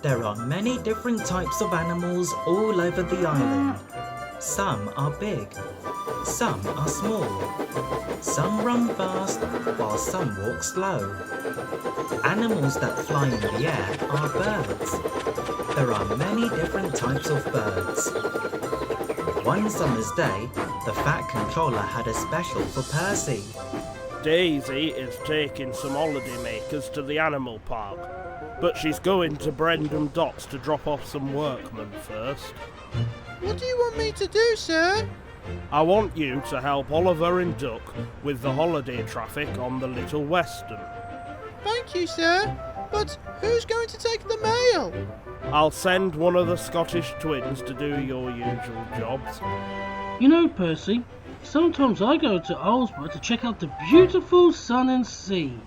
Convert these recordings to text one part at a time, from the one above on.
There are many different types of animals all over the island. Some are big, some are small, some run fast while some walk slow. Animals that fly in the air are birds. There are many different types of birds. One summer's day, the Fat Controller had a special for Percy. Daisy is taking some holidaymakers to the animal park, but she's going to Brendam Docks to drop off some workmen first. What do you want me to do, sir? I want you to help Oliver and Duck with the holiday traffic on the Little Western. Thank you, sir. But who's going to take the mail? I'll send one of the Scottish twins to do your usual jobs. You know, Percy, sometimes I go to Arlesburgh to check out the beautiful sun and sea.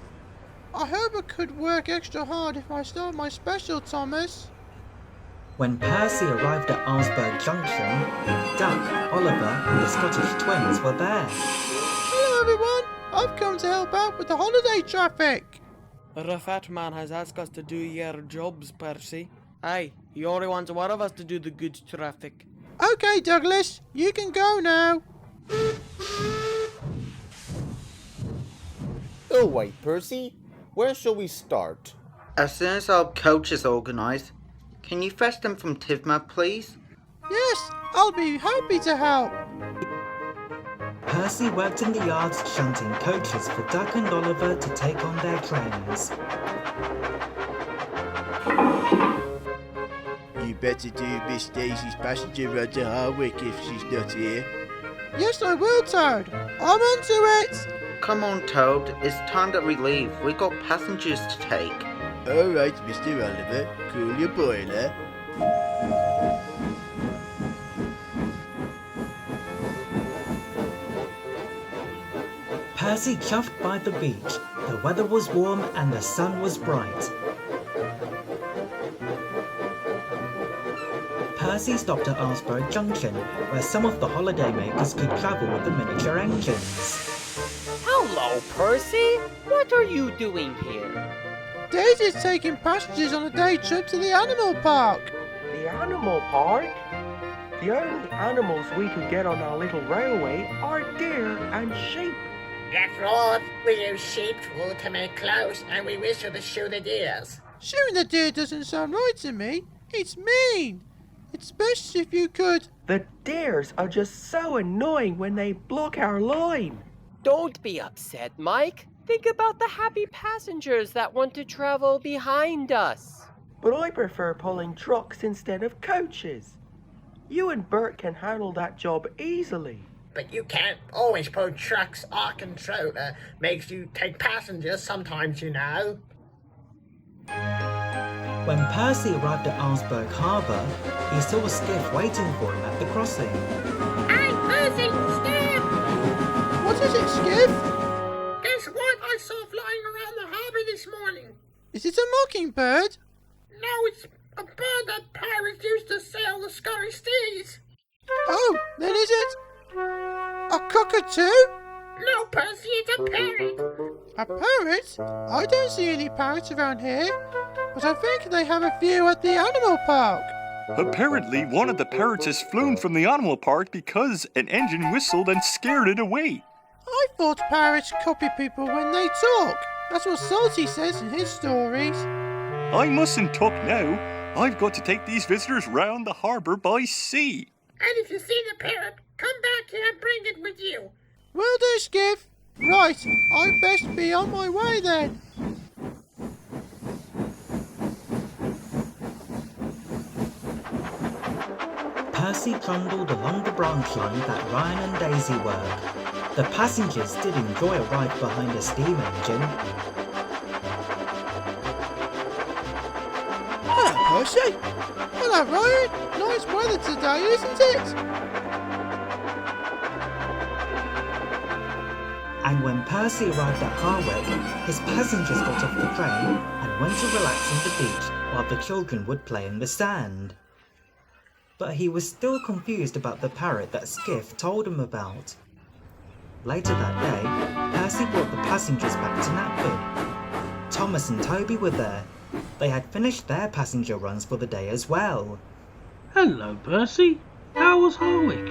I hope I could work extra hard if I start my special, Thomas. When Percy arrived at Arlesburgh Junction, Duck, Oliver and the Scottish twins were there. Hello everyone, I've come to help out with the holiday traffic. The fat man has asked us to do your jobs, Percy. Aye, he only wants one of us to do the good traffic. Okay, Douglas, you can go now. Oh wait, Percy, where shall we start? As soon as our coach is organised, can you fetch them from Topham, please? Yes, I'll be happy to help. Percy worked in the yards shunting coaches for Duck and Oliver to take on their trains. You better do Miss Daisy's passenger run to Harwick if she's not here. Yes, I will, Toad. I'm onto it. Come on, Toad, it's time that we leave. We got passengers to take. Alright, Mr. Oliver, cool your boiler. Percy chuffed by the beach. The weather was warm and the sun was bright. Percy stopped at Arlesburgh Junction, where some of the holidaymakers could travel with the miniature engines. Hello, Percy. What are you doing here? Daisy's taking passengers on a day trip to the animal park. The animal park? The only animals we can get on our little railway are deer and sheep. That's right. We use sheep's wool to make clothes, and we whistle to shoot the deers. Shooting the deer doesn't sound right to me. It's mean. It's best if you could... The deers are just so annoying when they block our line. Don't be upset, Mike. Think about the happy passengers that want to travel behind us. But I prefer pulling trucks instead of coaches. You and Bert can handle that job easily. But you can't always pull trucks. Our controller makes you take passengers sometimes, you know. When Percy arrived at Arlesburgh Harbour, he saw a skiff waiting for him at the crossing. Hey, Percy, stop! What is it, Skiff? Guess what I saw flying around the harbour this morning? Is it a mockingbird? No, it's a bird that pirates used to sail the Scottish seas. Oh, then is it a cockatoo? No, Percy, it's a parrot. A parrot? I don't see any parrots around here, but I think they have a few at the animal park. Apparently, one of the parrots has flown from the animal park because an engine whistled and scared it away. I thought parrots copy people when they talk. That's what Salty says in his stories. I mustn't talk now. I've got to take these visitors round the harbour by sea. And if you see the parrot, come back here and bring it with you. Will do, Skiff. Right, I'd best be on my way then. Percy trundled along the branch line that Ryan and Daisy were. The passengers did enjoy a ride behind a steam engine. Hello, Percy. Hello, Ryan. Nice weather today, isn't it? And when Percy arrived at Harwick, his passengers got off the train and went to relax on the beach while the children would play in the sand. But he was still confused about the parrot that Skiff told him about. Later that day, Percy brought the passengers back to Knapford. Thomas and Toby were there, They had finished their passenger runs for the day as well. Hello, Percy. How was Harwick?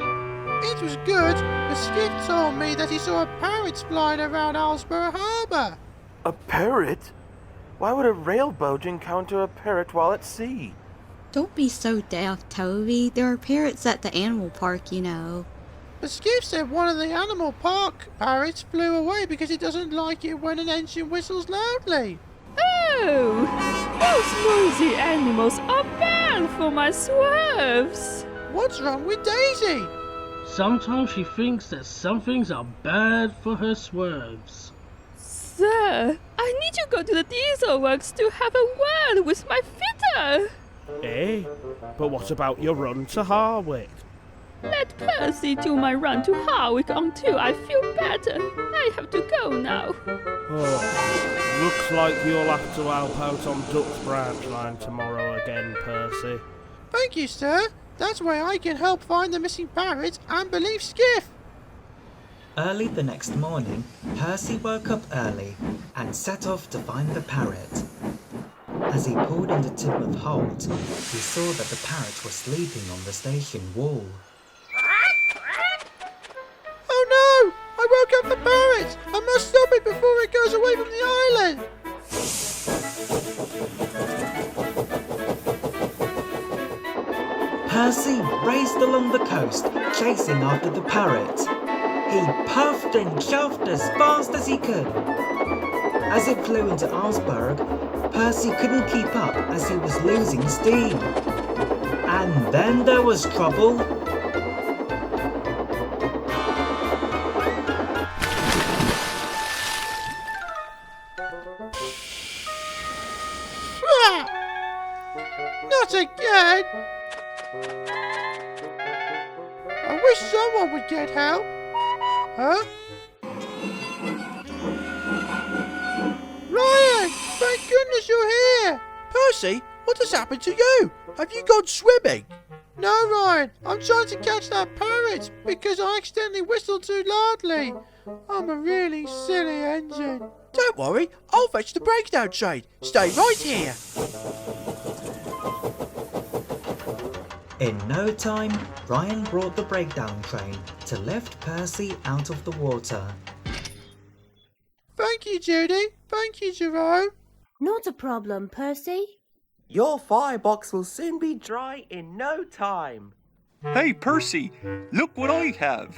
It was good, but Skiff told me that he saw a parrot flying around Arlesburgh Harbour. A parrot? Why would a railboat encounter a parrot while at sea? Don't be so deaf, Toby. There are parrots at the animal park, you know. But Skiff said one of the animal park parrots flew away because he doesn't like it when an engine whistles loudly. Oh, those noisy animals are bad for my swerves. What's wrong with Daisy? Sometimes she thinks that some things are bad for her swerves. Sir, I need to go to the diesel works to have a word with my fitter. Eh? But what about your run to Harwick? Let Percy do my run to Harwick until I feel better. I have to go now. Oh, looks like you'll have to help out on Duck's branch line tomorrow again, Percy. Thank you, sir. That's why I can help find the missing parrot and believe Skiff. Early the next morning, Percy woke up early and set off to find the parrot. As he pulled into Topham Hatt, he saw that the parrot was sleeping on the station wall. Oh no! I woke up the parrot! I must stop it before it goes away from the island! Percy raced along the coast, chasing after the parrot. He puffed and chuffed as fast as he could. As it flew into Arlesburgh, Percy couldn't keep up as he was losing steam. And then there was trouble. Not again! I wish someone would get help. Huh? Ryan! Thank goodness you're here! Percy, what has happened to you? Have you gone swimming? No, Ryan. I'm trying to catch that parrot because I accidentally whistled too loudly. I'm a really silly engine. Don't worry, I'll fetch the breakdown train. Stay right here. In no time, Ryan brought the breakdown train to lift Percy out of the water. Thank you, Judy. Thank you, Jerome. Not a problem, Percy. Your firebox will soon be dry in no time. Hey, Percy, look what I have.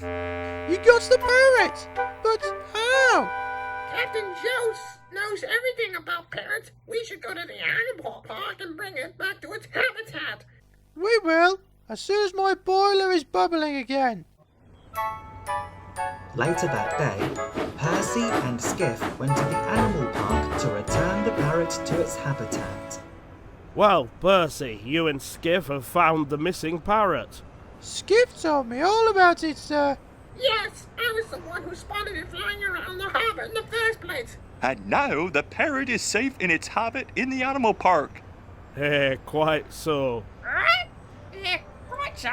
You got the parrot! But how? Captain Jones knows everything about parrots. We should go to the animal park and bring it back to its habitat. We will, as soon as my boiler is bubbling again. Later that day, Percy and Skiff went to the animal park to return the parrot to its habitat. Well, Percy, you and Skiff have found the missing parrot. Skiff told me all about it, sir. Yes, I was the one who spotted it flying around the harbour in the first place. And now the parrot is safe in its habit in the animal park. Quite so. Yeah, right so.